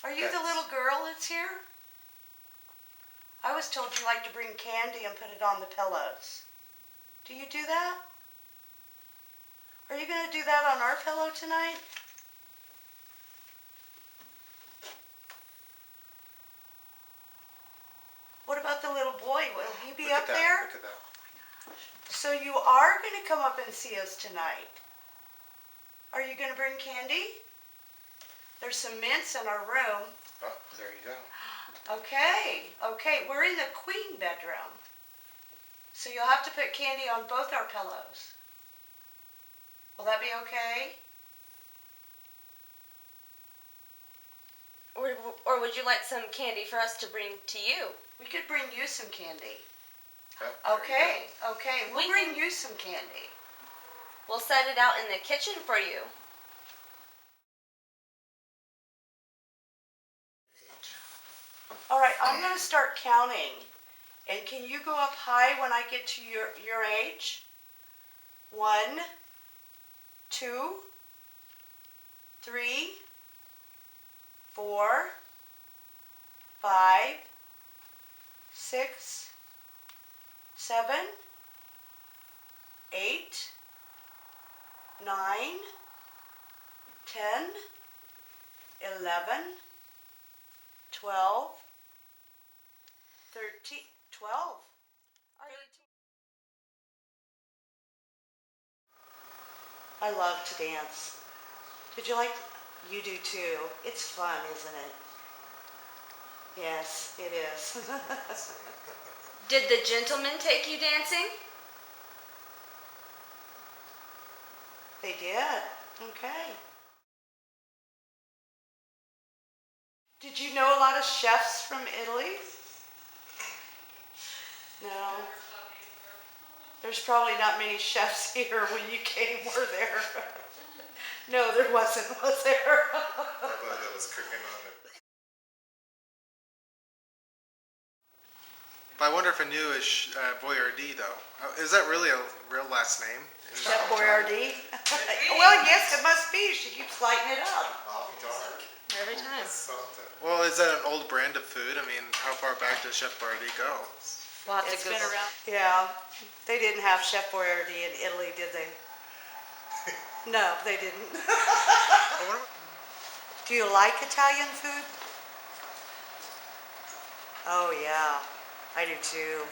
Are you the little girl that's here? I was told you like to bring candy and put it on the pillows. Do you do that? Are you going to do that on our pillow tonight? What about the little boy? Will he be up there? Look at that. So you are going to come up and see us tonight. Are you going to bring candy? There's some mints in our room. Oh, there you go. Okay, we're in the queen bedroom. So you'll have to put candy on both our pillows. Will that be okay? Or would you like some candy for us to bring to you? We could bring you some candy. Oh, Okay, we'll bring you some candy. We'll set it out in the kitchen for you. All right, I'm going to start counting. And can you go up high when I get to your age? 1, 2, 3, 4, 5, 6, 7, 8, 9, 10, 11, 12, 13, 12. I love to dance. Did you like? You do too. It's fun, isn't it? Yes, it is. Did the gentlemen take you dancing? They did. Okay. Did you know a lot of chefs from Italy? No. There's probably not many chefs here when you came or there. No, there wasn't, was there? Nobody that was cooking on it. But I wonder if I knew a Boyardee though. Is that really a real last name? Chef Boyardee? Well, yes, it must be. She keeps lighting it up. Oh, darn. Every time. Well, is that an old brand of food? I mean, how far back does Chef Boyardee go? We'll have to It's been Google. around. Yeah, they didn't have Chef Boyardee in Italy, did they? No, they didn't. Do you like Italian food? Oh yeah, I do too.